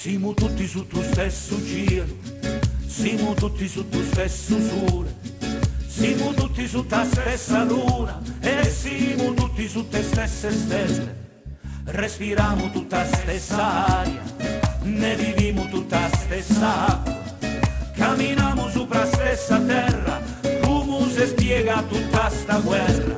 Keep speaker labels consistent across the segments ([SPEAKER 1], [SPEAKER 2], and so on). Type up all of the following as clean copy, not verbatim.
[SPEAKER 1] Siamo tutti su tu stesso cielo, siamo tutti su tu stesso sole, siamo tutti su ta stessa luna e siamo tutti su te stesse stelle. Respiriamo tutta stessa aria, ne viviamo tutta stessa acqua, camminiamo sopra stessa terra, come si spiega tutta sta guerra.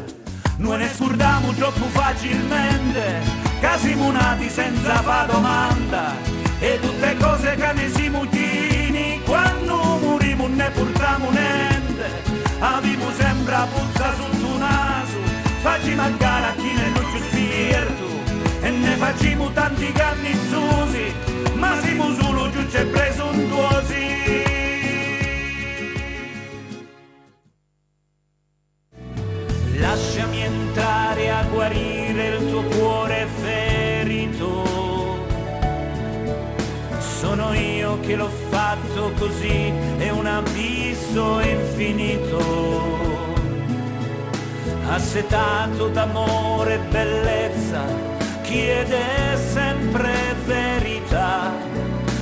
[SPEAKER 1] Noi ne scordiamo troppo facilmente, che siamo nati senza fa domanda, e tutte cose che ne siamo chini, quando moriamo ne portiamo niente. Abbiamo sempre a puzza sotto naso, facciamo a gara chi nel nostro spirito, e ne facciamo tanti cannizzosi, ma siamo solo giusti e presuntuosi. Lasciami entrare a guarire il tuo cuore ferito. Sono io che l'ho fatto così, è un abisso infinito, assetato d'amore e bellezza, chiede sempre verità,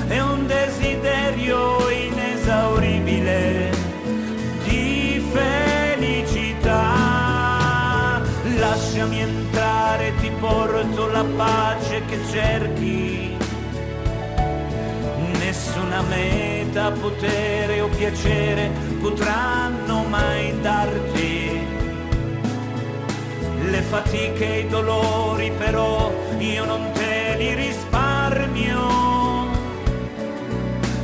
[SPEAKER 1] è un desiderio inesauribile di felicità. Lasciami entrare, ti porto la pace che cerchi. Nessuna meta, potere o piacere potranno mai darti. Le fatiche e i dolori però io non te li risparmio.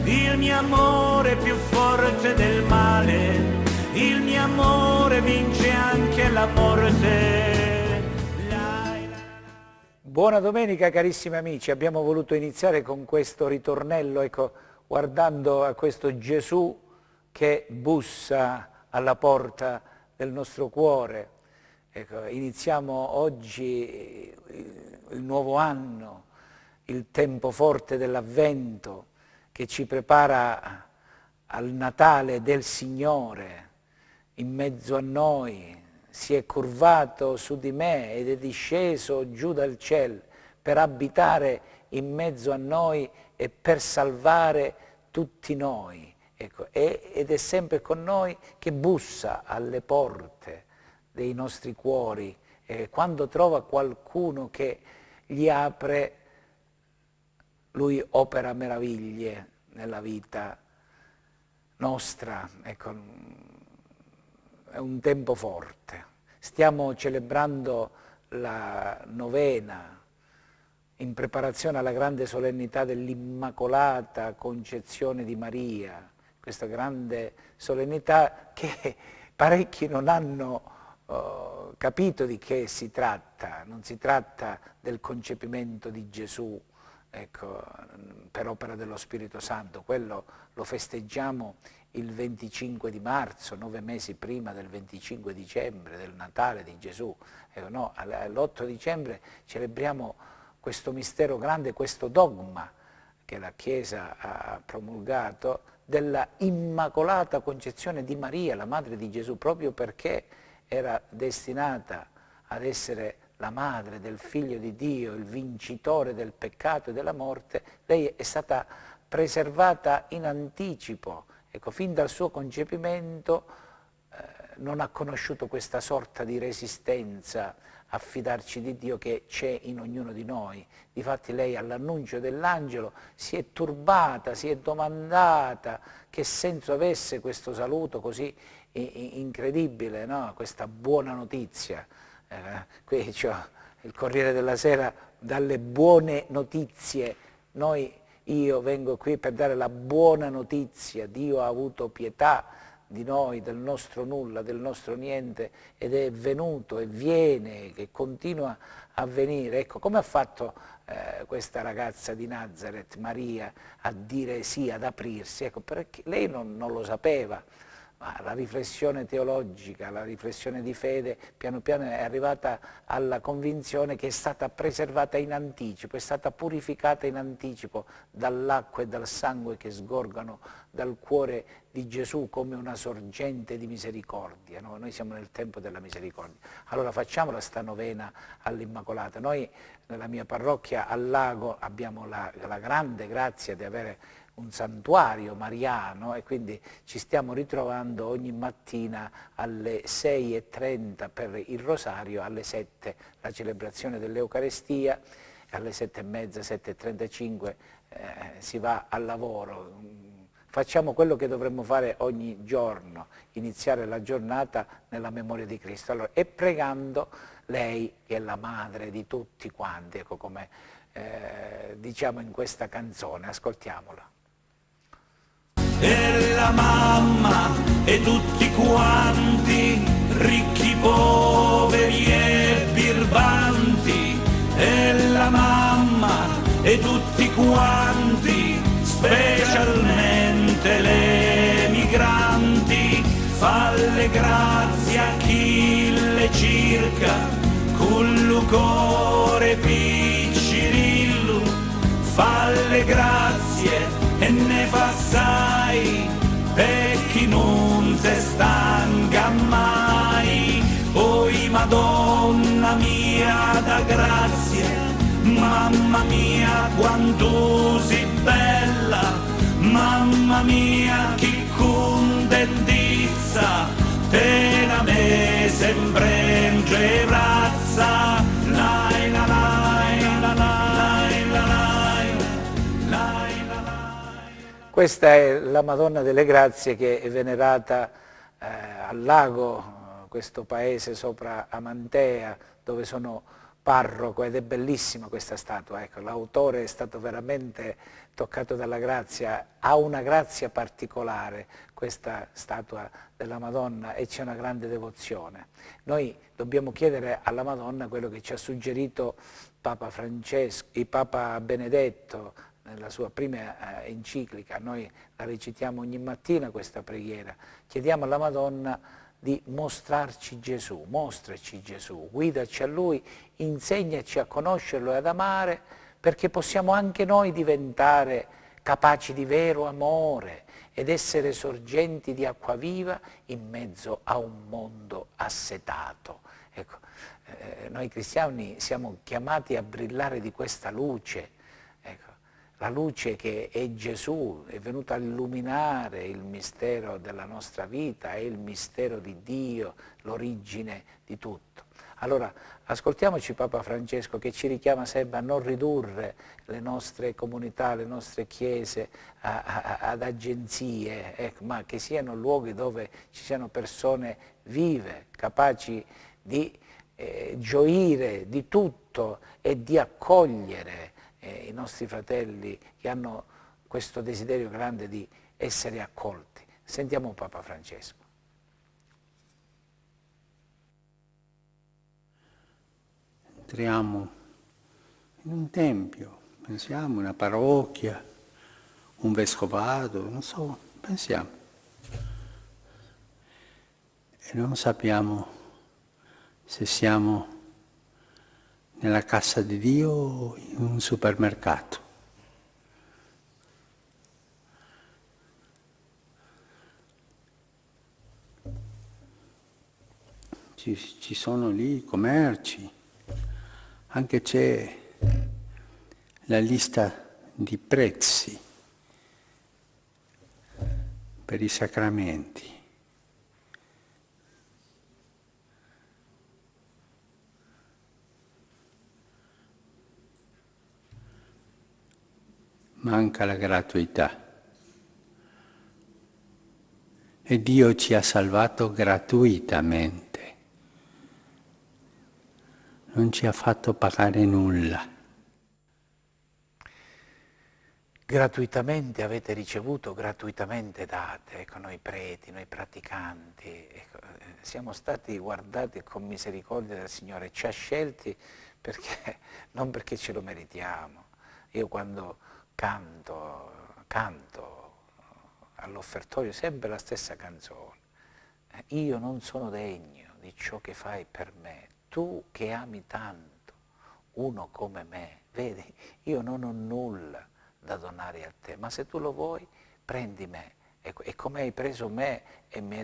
[SPEAKER 1] Il mio amore è più forte del male, il mio amore vince anche la morte.
[SPEAKER 2] Buona domenica carissimi amici, abbiamo voluto iniziare con questo ritornello, ecco, guardando a questo Gesù che bussa alla porta del nostro cuore. Ecco, iniziamo oggi il nuovo anno, il tempo forte dell'Avvento che ci prepara al Natale del Signore. In mezzo a noi si è curvato su di me ed è disceso giù dal cielo per abitare in mezzo a noi e per salvare tutti noi. Ecco, ed è sempre con noi che bussa alle porte dei nostri cuori. Quando trova qualcuno che gli apre, lui opera meraviglie nella vita nostra. Ecco, è un tempo forte. Stiamo celebrando la novena in preparazione alla grande solennità dell'Immacolata Concezione di Maria, questa grande solennità che parecchi non hanno capito di che si tratta. Non si tratta del concepimento di Gesù, ecco, per opera dello Spirito Santo, quello lo festeggiamo il 25 di marzo, 9 mesi prima del 25 dicembre, del Natale di Gesù. No, l'8 dicembre celebriamo questo mistero grande, questo dogma che la Chiesa ha promulgato della Immacolata Concezione di Maria, la madre di Gesù, proprio perché era destinata ad essere la madre del Figlio di Dio, il vincitore del peccato e della morte. Lei è stata preservata in anticipo. Ecco, fin dal suo concepimento non ha conosciuto questa sorta di resistenza a fidarci di Dio che c'è in ognuno di noi. Difatti lei all'annuncio dell'angelo si è turbata, si è domandata che senso avesse questo saluto così incredibile, no? Questa buona notizia. Qui c'è il Corriere della Sera, dalle buone notizie. Io vengo qui per dare la buona notizia, Dio ha avuto pietà di noi, del nostro nulla, del nostro niente, ed è venuto e viene, che continua a venire. Ecco, come ha fatto questa ragazza di Nazareth, Maria, a dire sì, ad aprirsi? Ecco, perché lei non lo sapeva, ma la riflessione teologica, la riflessione di fede, piano piano è arrivata alla convinzione che è stata preservata in anticipo, è stata purificata in anticipo dall'acqua e dal sangue che sgorgano dal cuore di Gesù come una sorgente di misericordia. No? Noi siamo nel tempo della misericordia. Allora facciamola sta novena all'Immacolata. Noi nella mia parrocchia al Lago abbiamo la grande grazia di avere un santuario mariano e quindi ci stiamo ritrovando ogni mattina alle 6:30 per il rosario, alle 7 la celebrazione dell'Eucarestia, alle 7:30, 7:35 si va al lavoro. Facciamo quello che dovremmo fare ogni giorno, iniziare la giornata nella memoria di Cristo. Allora, e pregando lei che è la madre di tutti quanti, ecco come diciamo in questa canzone, ascoltiamola.
[SPEAKER 1] E la mamma e tutti quanti, ricchi, poveri e birbanti, e la mamma e tutti quanti, specialmente le migranti, falle grazie a chi le circa, col cuore piccirillo, falle grazie e ne fa assai, per chi non se stanca mai. Poi Madonna mia da grazia, mamma mia quanto sei bella, mamma mia chi contentizza, te la me sempre in braccia, lai la lai la lai la lai, lai la lai.
[SPEAKER 2] Questa è la Madonna delle Grazie che è venerata al Lago, questo paese sopra Amantea, dove sono parroco, ed è bellissima questa statua. Ecco, l'autore è stato veramente toccato dalla grazia, ha una grazia particolare questa statua della Madonna e c'è una grande devozione. Noi dobbiamo chiedere alla Madonna quello che ci ha suggerito Papa Benedetto nella sua prima enciclica. Noi la recitiamo ogni mattina questa preghiera, chiediamo alla Madonna di mostrarci Gesù, mostraci Gesù, guidaci a Lui, insegnaci a conoscerlo e ad amare, perché possiamo anche noi diventare capaci di vero amore ed essere sorgenti di acqua viva in mezzo a un mondo assetato. Ecco, noi cristiani siamo chiamati a brillare di questa luce, ecco, la luce che è Gesù, è venuta a illuminare il mistero della nostra vita, è il mistero di Dio, l'origine di tutto. Allora, ascoltiamoci Papa Francesco che ci richiama sempre a non ridurre le nostre comunità, le nostre chiese ad agenzie, ecco, ma che siano luoghi dove ci siano persone vive, capaci di gioire di tutto e di accogliere i nostri fratelli che hanno questo desiderio grande di essere accolti. Sentiamo Papa Francesco.
[SPEAKER 3] Entriamo in un tempio, pensiamo, una parrocchia, un vescovato, non so, pensiamo. E non sappiamo se siamo nella casa di Dio o in un supermercato. Ci sono lì i commerci, anche c'è la lista di prezzi per i sacramenti. Manca la gratuità. E Dio ci ha salvato gratuitamente. Non ci ha fatto pagare nulla.
[SPEAKER 2] Gratuitamente avete ricevuto, gratuitamente date. Ecco, noi preti, noi praticanti, ecco, siamo stati guardati con misericordia dal Signore. Ci ha scelti perché, non perché ce lo meritiamo. Io quando canto all'offertorio sempre la stessa canzone. io non sono degno di ciò che fai per me, tu che ami tanto uno come me, vedi, io non ho nulla da donare a te, ma se tu lo vuoi prendi me, e come hai preso me e mi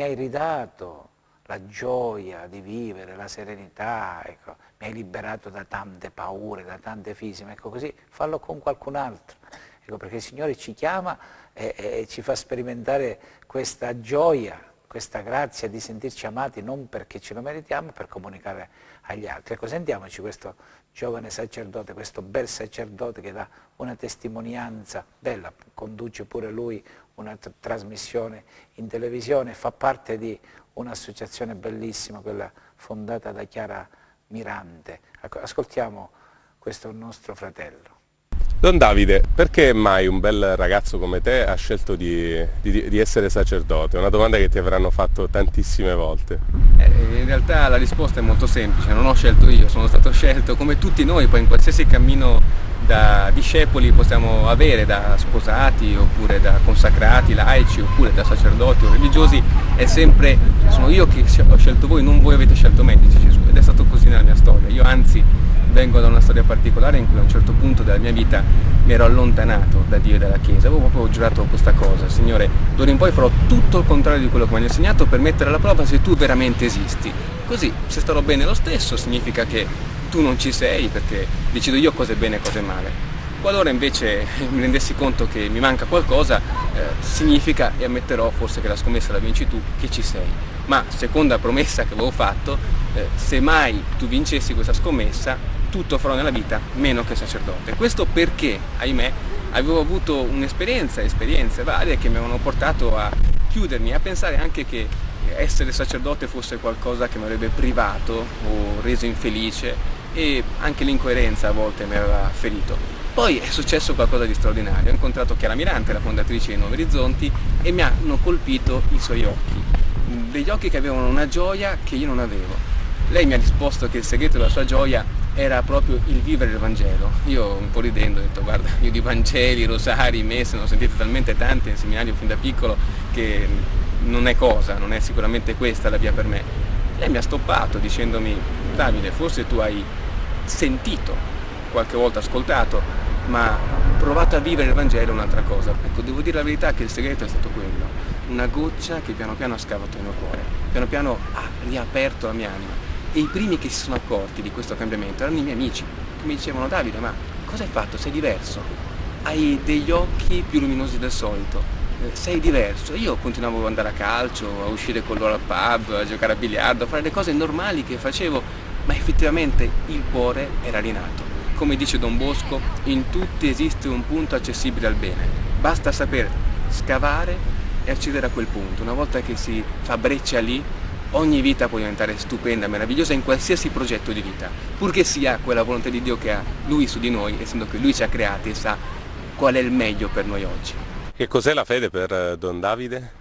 [SPEAKER 2] hai ridato la gioia di vivere, la serenità, ecco, mi hai liberato da tante paure, da tante fisime, ecco, così fallo con qualcun altro, ecco, perché il Signore ci chiama e ci fa sperimentare questa gioia, questa grazia di sentirci amati non perché ce lo meritiamo, per comunicare agli altri. Ecco, sentiamoci questo giovane sacerdote, questo bel sacerdote che dà una testimonianza bella, conduce pure lui una trasmissione in televisione, fa parte di un'associazione bellissima, quella fondata da Chiara Mirante. Ascoltiamo questo nostro fratello.
[SPEAKER 4] Don Davide, perché mai un bel ragazzo come te ha scelto di essere sacerdote? È una domanda che ti avranno fatto tantissime volte.
[SPEAKER 5] In realtà la risposta è molto semplice, non ho scelto io, sono stato scelto come tutti noi, poi in qualsiasi cammino da discepoli possiamo avere, da sposati, oppure da consacrati, laici, oppure da sacerdoti o religiosi, è sempre, sono io che ho scelto voi, non voi avete scelto me, dice Gesù, ed è stato così nella mia storia. Io anzi vengo da una storia particolare in cui a un certo punto della mia vita mi ero allontanato da Dio e dalla Chiesa, avevo proprio giurato questa cosa: Signore, d'ora in poi farò tutto il contrario di quello che mi hai insegnato per mettere alla prova se tu veramente esisti. Così, se starò bene lo stesso, significa che tu non ci sei, perché decido io cosa è bene e cosa è male. Qualora invece mi rendessi conto che mi manca qualcosa, significa, e ammetterò forse che la scommessa la vinci tu, che ci sei. Ma seconda promessa che avevo fatto, se mai tu vincessi questa scommessa, tutto farò nella vita meno che sacerdote. Questo perché, ahimè, avevo avuto esperienze varie che mi avevano portato a chiudermi, a pensare anche che essere sacerdote fosse qualcosa che mi avrebbe privato o reso infelice, e anche l'incoerenza a volte mi aveva ferito. Poi è successo qualcosa di straordinario, ho incontrato Chiara Mirante, la fondatrice di Nuovi Orizzonti, e mi hanno colpito i suoi occhi, degli occhi che avevano una gioia che io non avevo. Lei mi ha risposto che il segreto della sua gioia era proprio il vivere il Vangelo. Io, un po' ridendo, ho detto: guarda, io di Vangeli, rosari, messe ne ho sentite talmente tante in seminario fin da piccolo che non è sicuramente questa la via per me. Lei mi ha stoppato dicendomi: Davide, forse tu hai sentito, qualche volta ascoltato, ma provato a vivere il Vangelo è un'altra cosa. Ecco, devo dire la verità che il segreto è stato quello, una goccia che piano piano ha scavato il mio cuore, piano piano ha riaperto la mia anima. E i primi che si sono accorti di questo cambiamento erano i miei amici, che mi dicevano: Davide, ma cosa hai fatto? Sei diverso, hai degli occhi più luminosi del solito, sei diverso. Io continuavo ad andare a calcio, a uscire con loro al pub, a giocare a biliardo, a fare le cose normali che facevo, ma effettivamente il cuore era rinato. Come dice Don Bosco, in tutti esiste un punto accessibile al bene, basta saper scavare e accedere a quel punto. Una volta che si fa breccia lì, ogni vita può diventare stupenda, meravigliosa in qualsiasi progetto di vita, purché sia quella volontà di Dio che ha Lui su di noi, essendo che Lui ci ha creati e sa qual è il meglio per noi oggi.
[SPEAKER 4] Che cos'è la fede per Don Davide?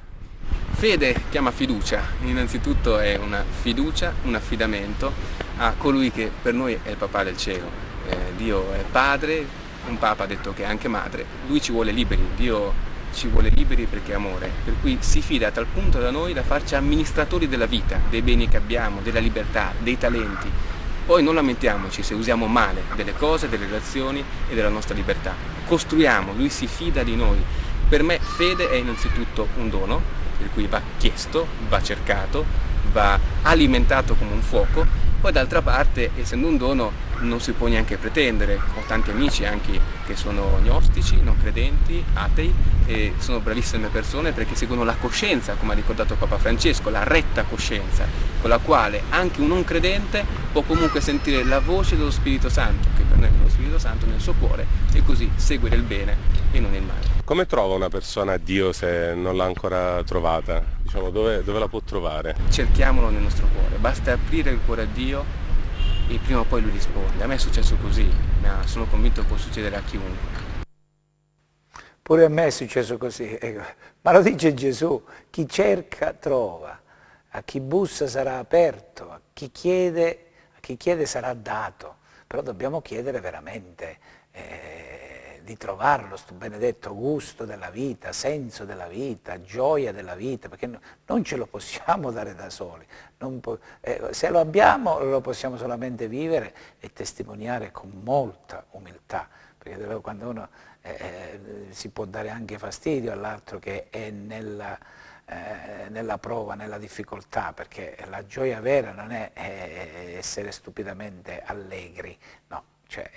[SPEAKER 5] Fede chiama fiducia, innanzitutto è una fiducia, un affidamento a colui che per noi è il papà del cielo. Dio è padre, un papa ha detto che è anche madre, Lui ci vuole liberi, Dio ci vuole liberi perché è amore, per cui si fida a tal punto da noi da farci amministratori della vita, dei beni che abbiamo, della libertà, dei talenti. Poi non lamentiamoci se usiamo male delle cose, delle relazioni e della nostra libertà. Costruiamo, Lui si fida di noi. Per me fede è innanzitutto un dono, per cui va chiesto, va cercato, va alimentato come un fuoco. Poi d'altra parte, essendo un dono, non si può neanche pretendere. Ho tanti amici anche che sono gnostici, non credenti, atei, e sono bravissime persone perché seguono la coscienza, come ha ricordato Papa Francesco, la retta coscienza, con la quale anche un non credente può comunque sentire la voce dello Spirito Santo, che per noi è lo Spirito Santo nel suo cuore, e così seguire il bene e non il male.
[SPEAKER 4] Come trova una persona Dio se non l'ha ancora trovata? Diciamo, dove la può trovare?
[SPEAKER 5] Cerchiamolo nel nostro cuore, basta aprire il cuore a Dio e prima o poi Lui risponde. A me è successo così, ma sono convinto che può succedere a chiunque.
[SPEAKER 2] Pure a me è successo così, ecco. Ma lo dice Gesù: chi cerca trova, a chi bussa sarà aperto, a chi chiede sarà dato. Però dobbiamo chiedere veramente ritrovarlo, questo benedetto gusto della vita, senso della vita, gioia della vita, perché non ce lo possiamo dare da soli. Se lo abbiamo lo possiamo solamente vivere e testimoniare con molta umiltà, perché quando uno si può dare anche fastidio all'altro che è nella prova, nella difficoltà, perché la gioia vera non è essere stupidamente allegri, no. Cioè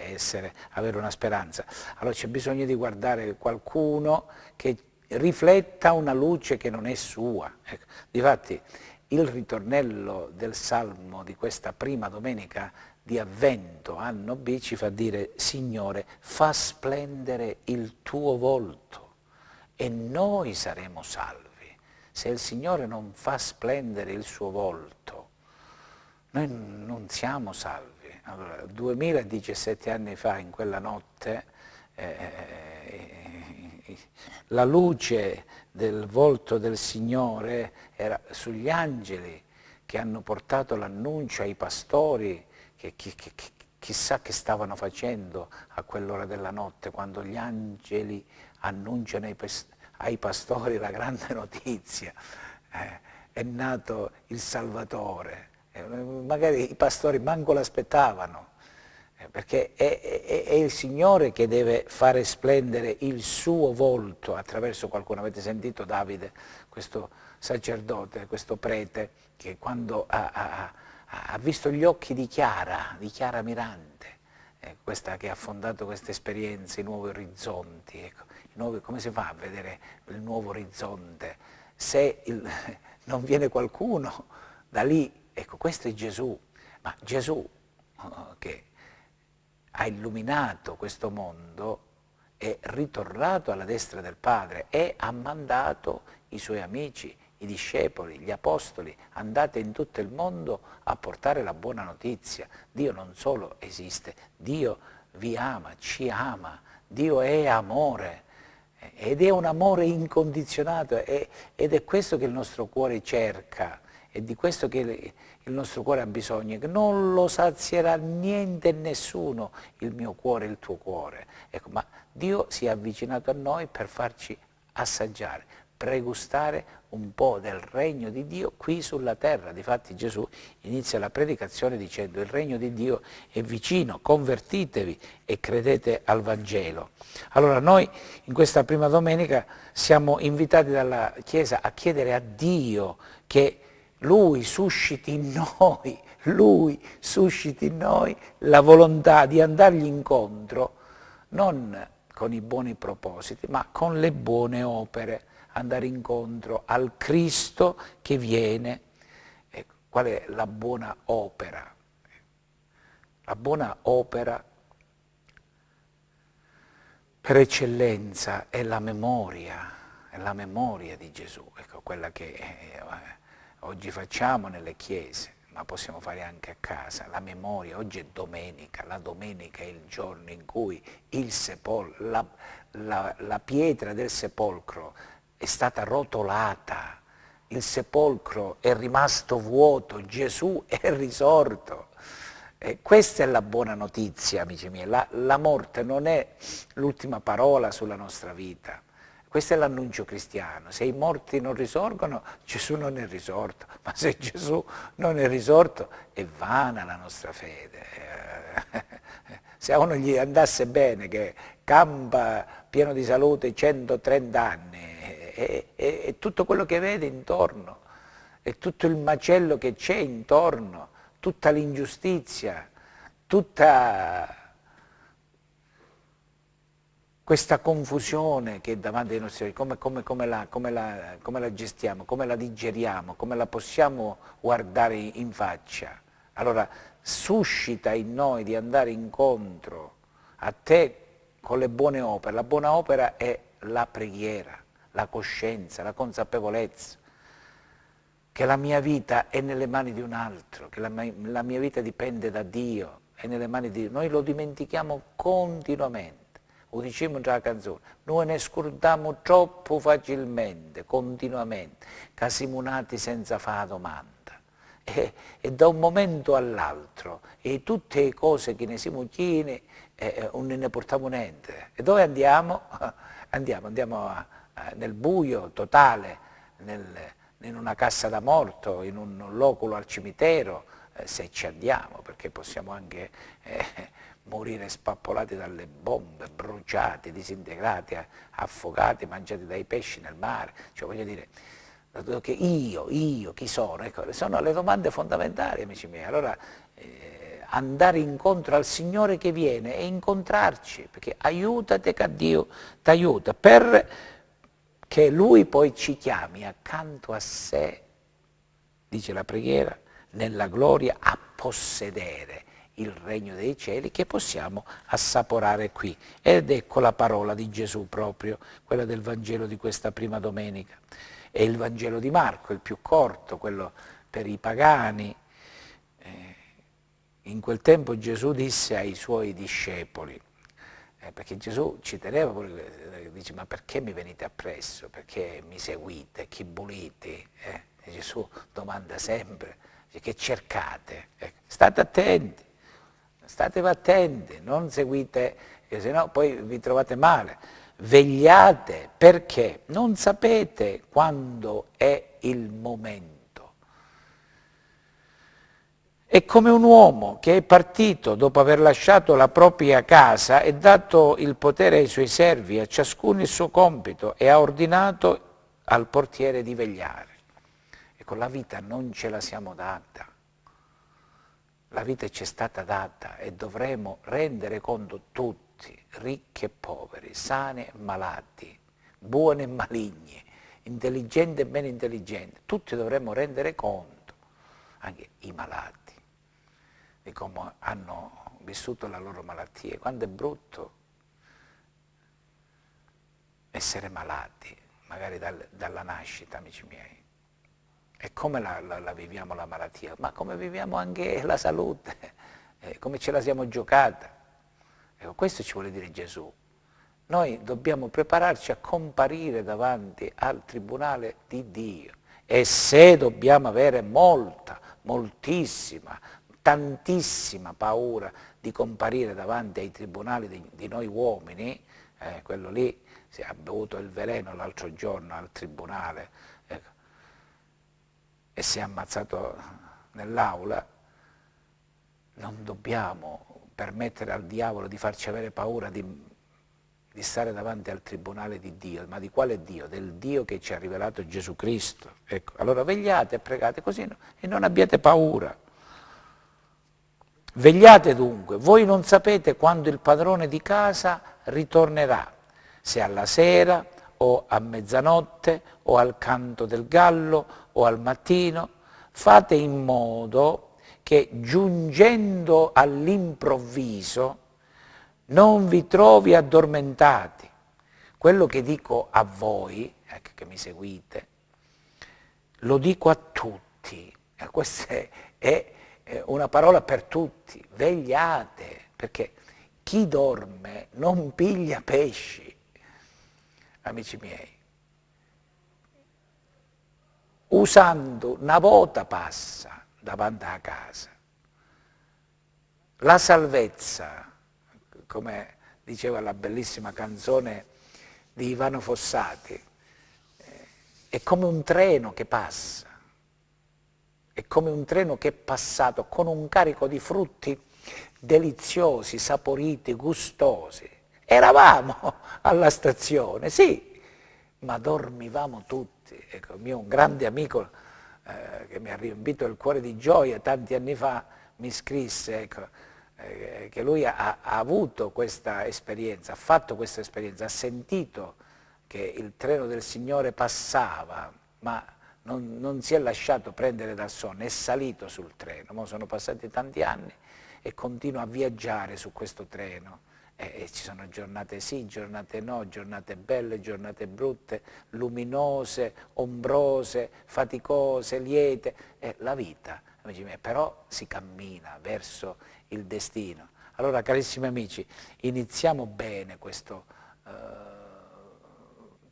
[SPEAKER 2] avere una speranza. Allora c'è bisogno di guardare qualcuno che rifletta una luce che non è sua. Ecco. Difatti il ritornello del Salmo di questa prima domenica di Avvento, anno B, ci fa dire: Signore, fa splendere il tuo volto e noi saremo salvi. Se il Signore non fa splendere il suo volto, noi non siamo salvi. Allora, 2017 anni fa, in quella notte, la luce del volto del Signore era sugli angeli che hanno portato l'annuncio ai pastori, che chissà che stavano facendo a quell'ora della notte, quando gli angeli annunciano ai pastori la grande notizia. È nato il Salvatore. Magari i pastori manco l'aspettavano, perché è il Signore che deve fare splendere il suo volto attraverso qualcuno. Avete sentito Davide, questo sacerdote, questo prete, che quando ha visto gli occhi di Chiara Mirante, questa che ha fondato queste esperienze, i nuovi orizzonti, ecco, come si fa a vedere il nuovo orizzonte se non viene qualcuno da lì? Ecco, questo è Gesù, ma Gesù che ha illuminato questo mondo è ritornato alla destra del Padre e ha mandato i suoi amici, i discepoli, gli apostoli: andate in tutto il mondo a portare la buona notizia. Dio non solo esiste, Dio vi ama, ci ama, Dio è amore. Ed è un amore incondizionato ed è questo che il nostro cuore cerca. È di questo che il nostro cuore ha bisogno, che non lo sazierà niente e nessuno, il mio cuore e il tuo cuore. Ecco, ma Dio si è avvicinato a noi per farci assaggiare, pregustare un po' del regno di Dio qui sulla terra. Difatti Gesù inizia la predicazione dicendo: il regno di Dio è vicino, convertitevi e credete al Vangelo. Allora noi in questa prima domenica siamo invitati dalla Chiesa a chiedere a Dio che Lui susciti in noi la volontà di andargli incontro, non con i buoni propositi, ma con le buone opere, andare incontro al Cristo che viene. Qual è la buona opera? La buona opera per eccellenza è la memoria di Gesù, ecco, quella che oggi facciamo nelle chiese, ma possiamo fare anche a casa, la memoria. Oggi è domenica, la domenica è il giorno in cui la pietra del sepolcro è stata rotolata, il sepolcro è rimasto vuoto, Gesù è risorto. Questa è la buona notizia, amici miei. La morte non è l'ultima parola sulla nostra vita. Questo è l'annuncio cristiano. Se i morti non risorgono, Gesù non è risorto. Ma se Gesù non è risorto, è vana la nostra fede. Se a uno gli andasse bene, che campa pieno di salute 130 anni, e tutto quello che vede intorno, e tutto il macello che c'è intorno, tutta l'ingiustizia, tutta questa confusione che è davanti ai nostri occhi, come la gestiamo, come la digeriamo, come la possiamo guardare in faccia? Allora suscita in noi di andare incontro a te con le buone opere. La buona opera è la preghiera, la coscienza, la consapevolezza che la mia vita è nelle mani di un altro, che la mia vita dipende da Dio, è nelle mani di Dio. Noi lo dimentichiamo continuamente. Lo diciamo già la canzone, noi ne scordiamo troppo facilmente, continuamente, che siamo nati senza fare la domanda. E da un momento all'altro, e tutte le cose che ne siamo chiene, e non ne portiamo niente. E dove andiamo? Andiamo nel buio totale, in una cassa da morto, in un loculo al cimitero, se ci andiamo, perché possiamo anche morire spappolati dalle bombe, bruciati, disintegrati, affogati, mangiati dai pesci nel mare. Cioè, voglio dire, che io, chi sono? Ecco, sono le domande fondamentali, amici miei. Allora, andare incontro al Signore che viene e incontrarci, perché aiutate che Dio ti aiuta, per che Lui poi ci chiami accanto a sé, dice la preghiera, nella gloria a possedere il regno dei cieli che possiamo assaporare qui. Ed ecco la parola di Gesù proprio, quella del Vangelo di questa prima domenica. È il Vangelo di Marco, il più corto, quello per i pagani. In quel tempo Gesù disse ai suoi discepoli, perché Gesù ci teneva, dice, ma perché mi venite appresso? Perché mi seguite? Chi volete? Gesù domanda sempre, dice, che cercate? State attenti, statevi attenti, non seguite, se no poi vi trovate male. Vegliate perché non sapete quando è il momento. È come un uomo che è partito dopo aver lasciato la propria casa e dato il potere ai suoi servi, a ciascuno il suo compito, e ha ordinato al portiere di vegliare. Ecco, la vita non ce la siamo data, la vita ci è stata data e dovremo rendere conto tutti, ricchi e poveri, sani e malati, buoni e maligni, intelligenti e meno intelligenti, tutti dovremo rendere conto, anche i malati, di come hanno vissuto la loro malattia. Quanto è brutto essere malati, magari dalla nascita, amici miei. E come la viviamo la malattia? Ma come viviamo anche la salute, come ce la siamo giocata. Ecco, questo ci vuole dire Gesù. Noi dobbiamo prepararci a comparire davanti al tribunale di Dio. E se dobbiamo avere moltissima, tantissima paura di comparire davanti ai tribunali di noi uomini, quello lì si è bevuto il veleno l'altro giorno al tribunale, ecco, e si è ammazzato nell'aula, non dobbiamo permettere al diavolo di farci avere paura di stare davanti al tribunale di Dio. Ma di quale Dio? Del Dio che ci ha rivelato Gesù Cristo. Ecco, allora vegliate e pregate così e non abbiate paura. Vegliate dunque, voi non sapete quando il padrone di casa ritornerà, se alla sera o a mezzanotte o al canto del gallo o al mattino. Fate in modo che giungendo all'improvviso non vi trovi addormentati. Quello che dico a voi, che mi seguite, lo dico a tutti. Questa è una parola per tutti. Vegliate, perché chi dorme non piglia pesci, amici miei. Usando una volta passa davanti a casa. La salvezza, come diceva la bellissima canzone di Ivano Fossati, è come un treno che passa, è come un treno che è passato con un carico di frutti deliziosi, saporiti, gustosi. Eravamo alla stazione, sì, ma dormivamo tutti. Ecco, un grande amico che mi ha riempito il cuore di gioia tanti anni fa mi scrisse, ecco, che lui ha avuto questa esperienza, ha fatto questa esperienza, ha sentito che il treno del Signore passava, ma non si è lasciato prendere dal sonno, è salito sul treno. Mo sono passati tanti anni e continua a viaggiare su questo treno. E ci sono giornate sì, giornate no, giornate belle, giornate brutte, luminose, ombrose, faticose, liete. È la vita, amici miei, però si cammina verso il destino. Allora, carissimi amici, iniziamo bene questo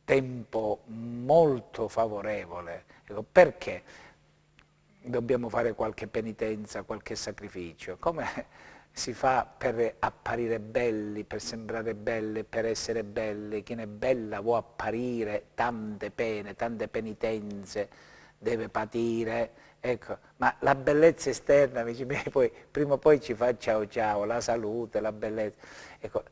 [SPEAKER 2] tempo molto favorevole. Ecco, perché dobbiamo fare qualche penitenza, qualche sacrificio? Come si fa per apparire belli, per sembrare belle, per essere belle. Chi è bella vuole apparire, tante pene, tante penitenze deve patire, ecco. Ma la bellezza esterna, amici miei, poi, prima o poi ci fa ciao ciao, la salute, la bellezza. Ecco,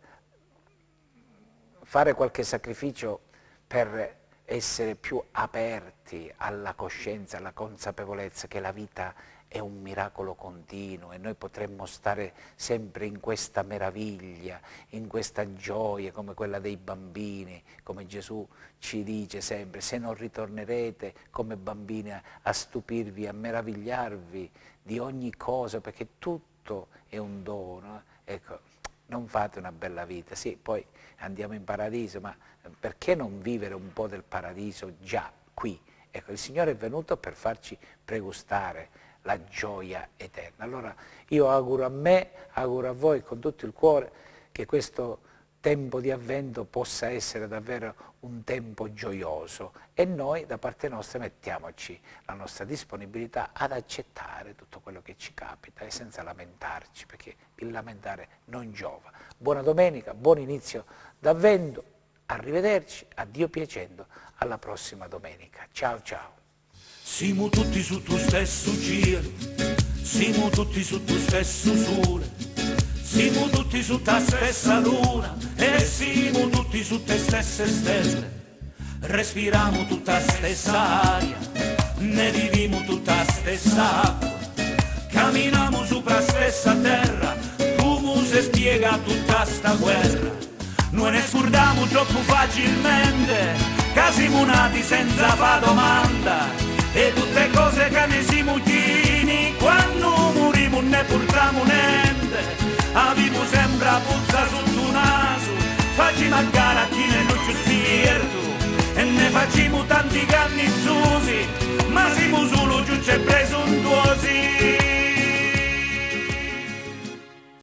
[SPEAKER 2] fare qualche sacrificio per essere più aperti alla coscienza, alla consapevolezza che la vita è un miracolo continuo e noi potremmo stare sempre in questa meraviglia, in questa gioia come quella dei bambini, come Gesù ci dice sempre: se non ritornerete come bambini a stupirvi, a meravigliarvi di ogni cosa, perché tutto è un dono. Ecco, non fate una bella vita, sì, poi andiamo in paradiso, ma perché non vivere un po' del paradiso già qui? Ecco, il Signore è venuto per farci pregustare la gioia eterna. Allora io auguro a me, auguro a voi con tutto il cuore che questo tempo di avvento possa essere davvero un tempo gioioso e noi da parte nostra mettiamoci la nostra disponibilità ad accettare tutto quello che ci capita e senza lamentarci, perché il lamentare non giova. Buona domenica, buon inizio d'avvento, arrivederci, a Dio piacendo, alla prossima domenica. Ciao ciao.
[SPEAKER 1] Siamo tutti su tu stesso giro, siamo tutti su tu stesso sole, siamo tutti su ta stessa luna e siamo tutti su te stesse stelle. Respiriamo tutta stessa aria, ne viviamo tutta stessa acqua, camminiamo sopra stessa terra, come si spiega tutta sta guerra. Noi ne scordiamo troppo facilmente, che siamo nati senza fare domanda. E tutte cose che ne siamo chini, quando moriamo ne portiamo niente. Avevo sempre a puzza sotto il naso, facciamo a gara chi ne non ci spirito, e ne facciamo tanti canni